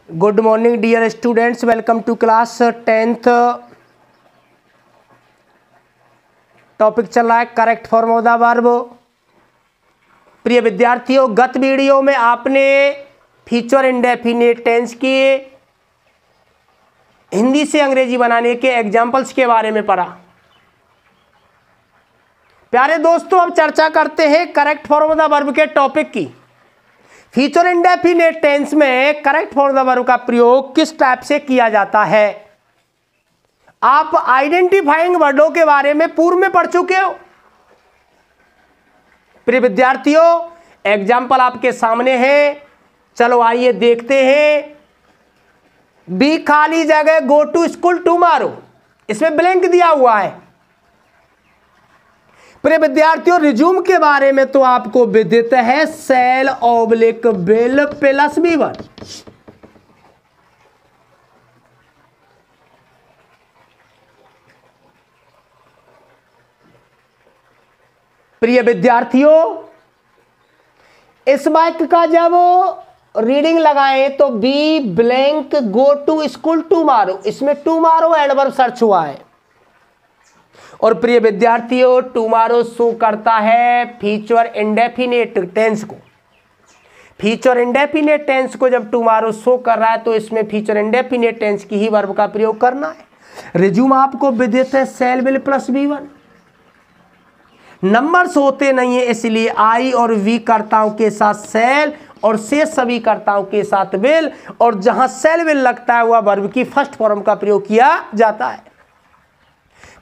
Good morning dear students, welcome to class 10th। Topic चल रहा है correct form of the verb. प्रिय विद्यार्थियों, गत वीडियो में आपने फ्यूचर इंडेफिनिट टेंस की हिंदी से अंग्रेजी बनाने के एग्जाम्पल्स के बारे में पढ़ा। प्यारे दोस्तों, अब चर्चा करते हैं correct form of the verb के टॉपिक की। फ्यूचर इंडेफिनिट टेंस में correct form of the verb का प्रयोग किस टाइप से किया जाता है। आप आइडेंटिफाइंग वर्डों के बारे में पूर्व में पढ़ चुके हो। प्रिय विद्यार्थियों, एग्जाम्पल आपके सामने है, चलो आइए देखते हैं। बी खाली जगह गो टू स्कूल टुमारो, इसमें ब्लैंक दिया हुआ है। प्रिय विद्यार्थियों, रिज्यूम के बारे में तो आपको विदित है, cell oblique will plus V1। प्रिय विद्यार्थियों, इस वाक्य का जब रीडिंग लगाएं तो be blank go to school tomorrow, इसमें टुमारो एडवर्ब सर्च हुआ है। और प्रिय विद्यार्थियों, टुमारो शो करता है फ्यूचर इंडेफिनिट टेंस को। फ्यूचर इंडेफिनिट टेंस को जब टुमारो शो कर रहा है तो इसमें फ्यूचर इंडेफिनिट टेंस की ही वर्ब का प्रयोग करना है। रिज्यूम आपको विदित है, cell will plus V1। Numbers होते नहीं है, इसलिए आई और वी कर्ताओं के साथ सेल और शेष सभी कर्ताओं के साथ विल, और जहां सेल विल लगता है वह वर्ब की फर्स्ट फॉर्म का प्रयोग किया जाता है।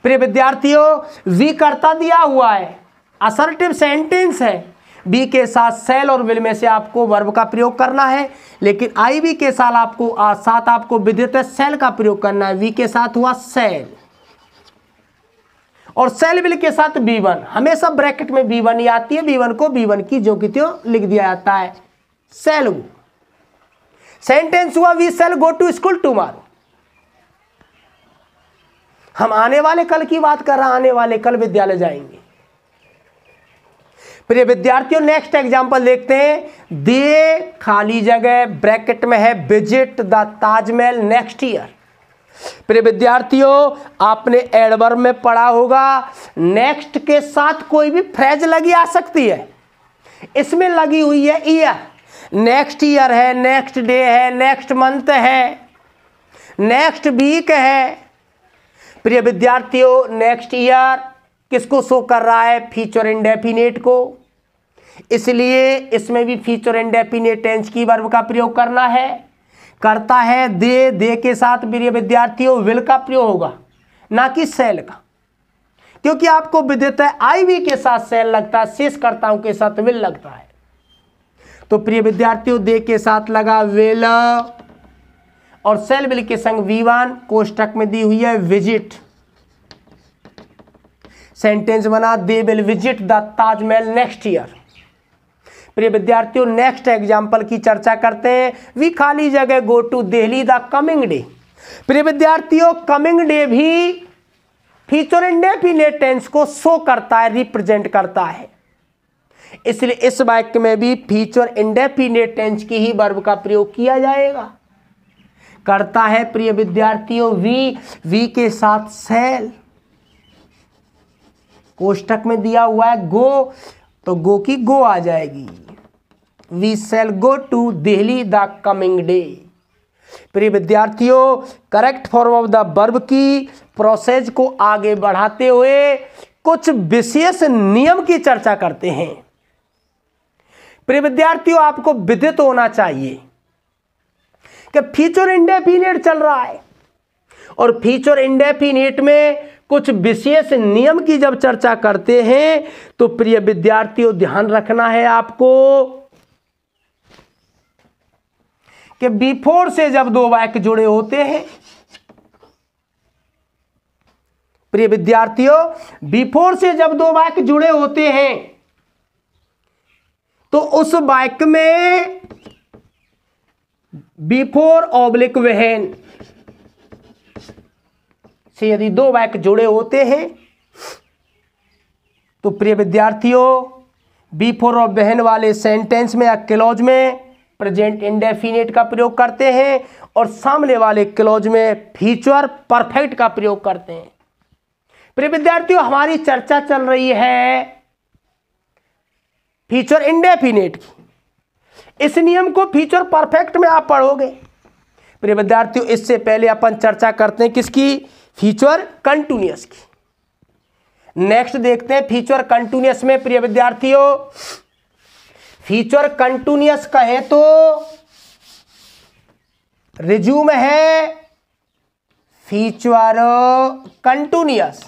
प्रिय विद्यार्थियों, वी कर्ता दिया हुआ है, असर्टिव सेंटेंस है। बी के साथ सेल और विल में से आपको वर्ब का प्रयोग करना है, लेकिन आई वी के साथ आपको विदित है सेल का प्रयोग करना है। वी के साथ हुआ सेल और सेल विल के साथ B1, हमेशा ब्रैकेट में B1 ही आती है। B1 को B1 की जो कि त्यों लिख दिया जाता है, सेल गो। सेंटेंस हुआ we shall go to school tomorrow. हम आने वाले कल की बात कर रहे हैं, आने वाले कल विद्यालय जाएंगे। प्रिय विद्यार्थियों, नेक्स्ट एग्जांपल देखते हैं। दे खाली जगह ब्रैकेट में है visit the Taj Mahal next year. प्रिय विद्यार्थियों, आपने एडवर्ब में पढ़ा होगा, नेक्स्ट के साथ कोई भी फ्रेज लगी आ सकती है। इसमें लगी हुई है ईयर, नेक्स्ट ईयर है, नेक्स्ट डे है, नेक्स्ट मंथ है, नेक्स्ट वीक है। प्रिय विद्यार्थियों, नेक्स्ट ईयर किसको शो कर रहा है? फ्यूचर इंडेफिनिट को, इसलिए इसमें भी फ्यूचर इंडेफिनिट टेंस की वर्ब का प्रयोग करना है। करता है दे के साथ प्रिय विद्यार्थियों विल का प्रयोग होगा, ना कि सेल का, क्योंकि आपको विदित है आई वी के साथ सेल लगता है, शेष कर्ताओं के साथ विल लगता है। तो प्रिय विद्यार्थियों, दे के साथ लगा विल और सेल विल के संग V1 कोष्टक में दी हुई है विजिट। सेंटेंस बना they will visit the Taj Mahal next year. प्रिय विद्यार्थियों, नेक्स्ट एग्जांपल की चर्चा करते हैं। वी खाली जगह go to Delhi the coming day. प्रिय विद्यार्थियों, कमिंग डे भी फ्यूचर इंडेफिनिट टेंस को शो करता है, रिप्रेजेंट करता है, इसलिए इस वाक्य में भी फ्यूचर इंडेफिनिट टेंस की ही वर्ब का प्रयोग किया जाएगा। करता है प्रिय विद्यार्थियों वी के साथ सेल, कोष्टक में दिया हुआ है गो, तो गो की गो आ जाएगी। We shall go to Delhi the coming day. प्रिय विद्यार्थियों, correct form of the verb की प्रोसेस को आगे बढ़ाते हुए कुछ विशेष नियम की चर्चा करते हैं। प्रिय विद्यार्थियों, आपको विदित होना चाहिए कि फ्यूचर इंडेफिनिट चल रहा है और फ्यूचर इंडेफिनिट में कुछ विशेष नियम की जब चर्चा करते हैं तो प्रिय विद्यार्थियों ध्यान रखना है आपको कि बिफोर से जब दो वाक्य जुड़े होते हैं, प्रिय विद्यार्थियों बिफोर से जब दो वाक्य जुड़े होते हैं तो उस वाक्य में बिफोर ऑब्लिक व्हेन से यदि दो वाक्य जुड़े होते हैं तो प्रिय विद्यार्थियों बिफोर और व्हेन वाले सेंटेंस में या क्लॉज में प्रेजेंट इंडेफिनिट का प्रयोग करते हैं और सामने वाले क्लॉज में फ्यूचर परफेक्ट का प्रयोग करते हैं। प्रिय विद्यार्थियों, हमारी चर्चा चल रही है फ्यूचर इंडेफिनिट की। इस नियम को फ्यूचर परफेक्ट में आप पढ़ोगे। प्रिय विद्यार्थियों, इससे पहले अपन चर्चा करते हैं किसकी? फ्यूचर कंटिन्यूअस की। नेक्स्ट देखते हैं फ्यूचर कंटिन्यूअस में। प्रिय विद्यार्थियों, फ्यूचर कंटिन्यूअस कहे तो रिज्यूम है फ्यूचर कंटिन्यूअस।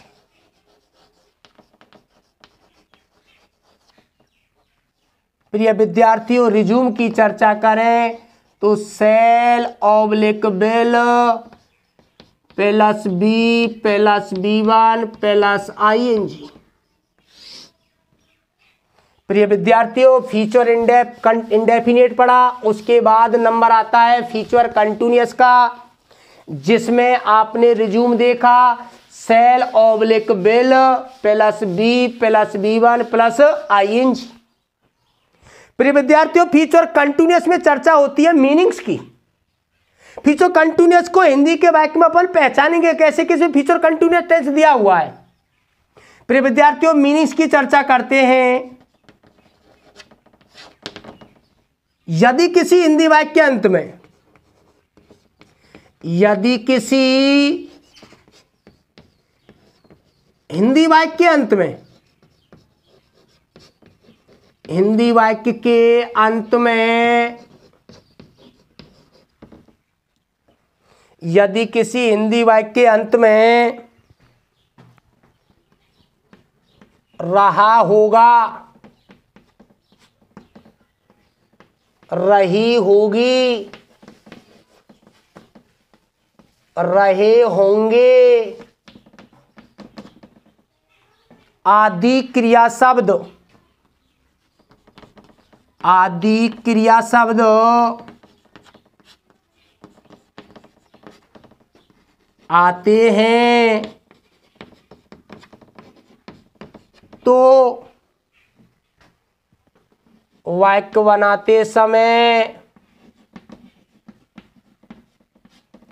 प्रिय विद्यार्थियों, रिज्यूम की चर्चा करें तो shall oblique will plus be plus B1 plus ING। प्रिय विद्यार्थियों, फ्यूचर इंडेफिनिट पढ़ा, उसके बाद नंबर आता है फ्यूचर कंटिन्यूअस का, जिसमें आपने रिज्यूम देखा shall oblique will plus be plus B1 plus ING। प्रिय विद्यार्थियों, फ्यूचर कंटिन्यूअस में चर्चा होती है मीनिंग्स की। फ्यूचर कंटिन्यूअस को हिंदी के वाक्य में अपन पहचानेंगे कैसे, किसमें फ्यूचर कंटिन्यूअस टेंस दिया हुआ है। प्रिय विद्यार्थियों, मीनिंग्स की चर्चा करते हैं। यदि किसी हिंदी वाक्य के अंत में, यदि किसी हिंदी वाक्य के अंत में, हिंदी वाक्य के अंत में यदि किसी हिंदी वाक्य के अंत में रहा होगा, रही होगी, रहे होंगे आदि क्रिया शब्द, आदि क्रिया शब्द आते हैं तो वाक्य बनाते समय,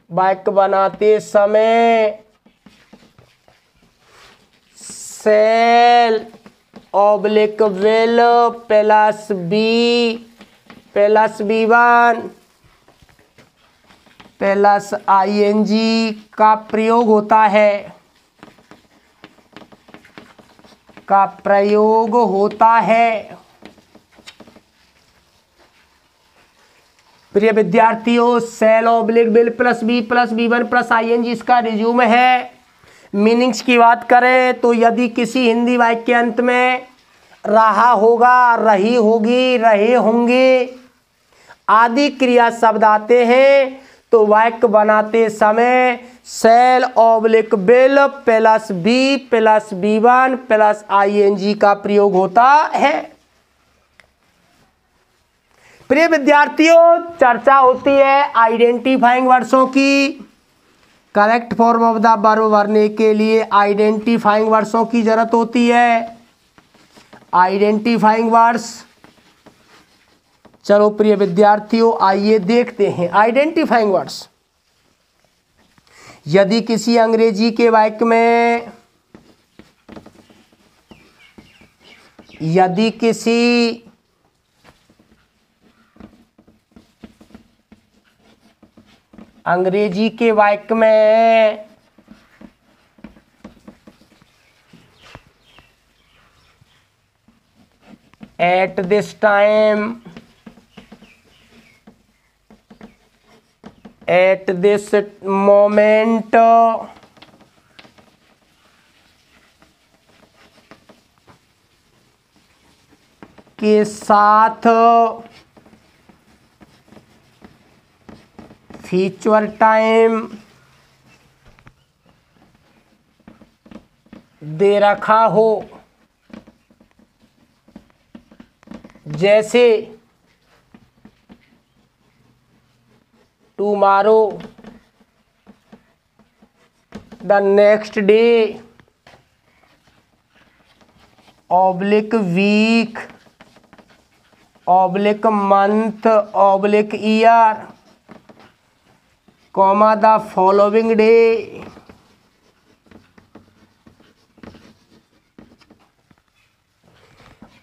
वाक्य बनाते समय shall oblique will plus be plus B1 plus ING का प्रयोग होता है, का प्रयोग होता है। प्रिय विद्यार्थियों, shall oblique will plus be plus B1 plus ING इसका रिज्यूम है। मीनिंग्स की बात करें तो यदि किसी हिंदी वाक्य के अंत में रहा होगा, रही होगी, रहे होंगे आदि क्रिया शब्द आते हैं तो वाक्य बनाते समय shall oblique will plus be plus B1 plus ING का प्रयोग होता है। प्रिय विद्यार्थियों, चर्चा होती है आइडेंटिफाइंग वर्ड्सों की। Correct form of the verb भरने के लिए आइडेंटिफाइंग वर्ड्सों की जरूरत होती है। आइडेंटिफाइंग वर्ड्स, चलो प्रिय विद्यार्थियों आइए देखते हैं आइडेंटिफाइंग वर्ड्स। यदि किसी अंग्रेजी के वाक्य में, यदि किसी अंग्रेजी के वाक्य में at this time, at this moment, के साथ फ्यूचर टाइम दे रखा हो, जैसे tomorrow, the next day, oblique week, oblique month oblique year, comma the following day,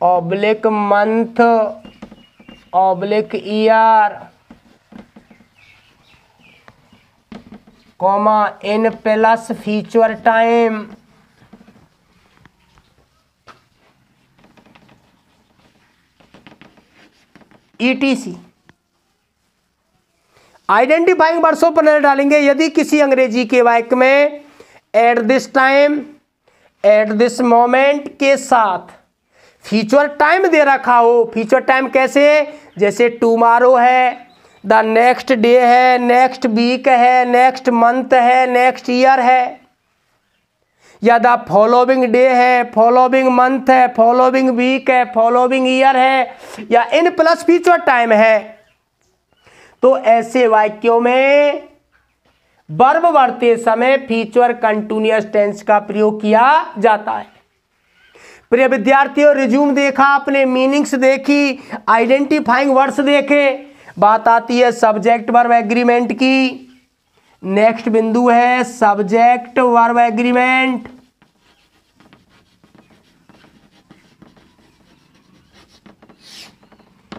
oblique month oblique year, comma in plus future time, ETC। Identifying वर्ड्सों पर नजर डालेंगे। यदि किसी अंग्रेजी के वाक्य में at this time, at this moment के साथ फ्यूचर टाइम दे रखा हो, फ्यूचर टाइम कैसे, जैसे टुमारो है, द नेक्स्ट डे है, नेक्स्ट वीक है, नेक्स्ट मंथ है, नेक्स्ट ईयर है, या द फॉलोइंग डे है, फॉलोइंग मंथ है, फॉलोइंग वीक है, फॉलोइंग ईयर है, या इन प्लस फ्यूचर टाइम है, तो ऐसे वाक्यों में वर्ब बढ़ते समय फ्यूचर कंटिन्यूअस टेंस का प्रयोग किया जाता है। प्रिय विद्यार्थियों, रिज्यूम देखा आपने, मीनिंग्स देखी, आइडेंटिफाइंग वर्ड्स देखे, बात आती है सब्जेक्ट वर्ब एग्रीमेंट की। नेक्स्ट बिंदु है सब्जेक्ट वर्ब एग्रीमेंट।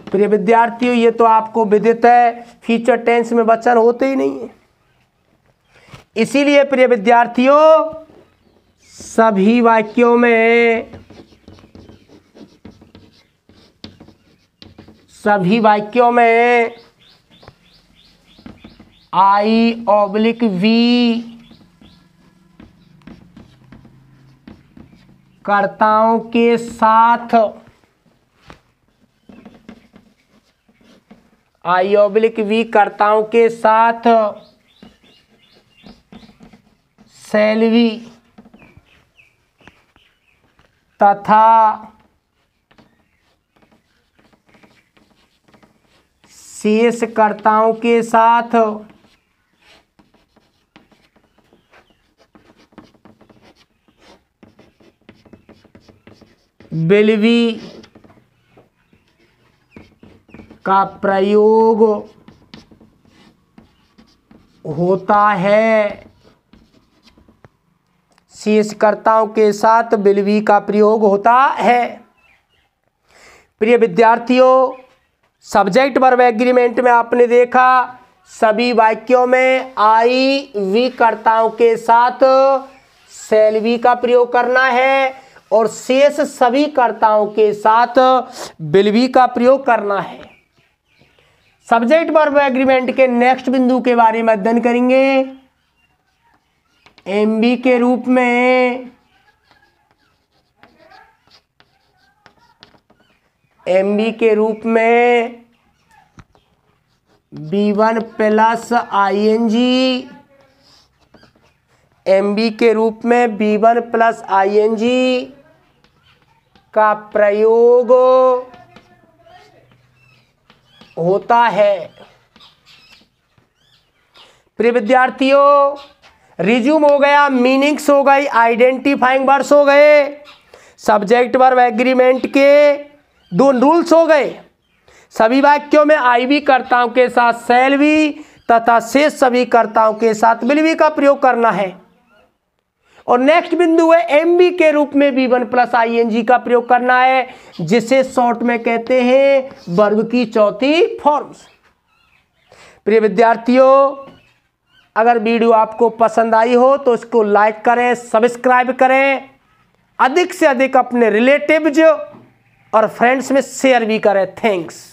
प्रिय विद्यार्थियों, ये तो आपको विदित है, फ्यूचर टेंस में वचन होते ही नहीं है। इसीलिए प्रिय विद्यार्थियों, सभी वाक्यों में आई ऑब्लिक वी कर्ताओं के साथ, आई ऑब्लिक वी कर्ताओं के साथ सैलरी तथा शेषकर्ताओं के साथ विल बी का प्रयोग होता है। शेषकर्ताओं के साथ विल बी का प्रयोग होता है। प्रिय विद्यार्थियों, सब्जेक्ट वर्ब एग्रीमेंट में आपने देखा सभी वाक्यों में आई वी कर्ताओं के साथ शैल बी का प्रयोग करना है और शेष सभी कर्ताओं के साथ विल बी का प्रयोग करना है। सब्जेक्ट वर्ब एग्रीमेंट के नेक्स्ट बिंदु के बारे में अध्ययन करेंगे। एमबी के रूप में B1 प्लस आईएनजी, एमबी के रूप में B1 प्लस आईएनजी का प्रयोग होता है। प्रिय विद्यार्थियों, रिज्यूम हो गया, मीनिंग्स हो गई, आइडेंटिफाइंग वर्ड्स हो गए, सब्जेक्ट वर्ब एग्रीमेंट के 2 रूल्स हो गए। सभी वाक्यों में आई बी कर्ताओं के साथ शैल बी तथा शेष सभी कर्ताओं के साथ विल बी का प्रयोग करना है। और नेक्स्ट बिंदु है एमबी के रूप में B1 प्लस आईएनजी का प्रयोग करना है, जिसे शॉर्ट में कहते हैं वर्ब की चौथी फॉर्म्स। प्रिय विद्यार्थियों, अगर वीडियो आपको पसंद आई हो तो इसको लाइक करें, सब्सक्राइब करें, अधिक से अधिक अपने रिलेटिव्स और फ्रेंड्स में शेयर भी करें। थैंक्स।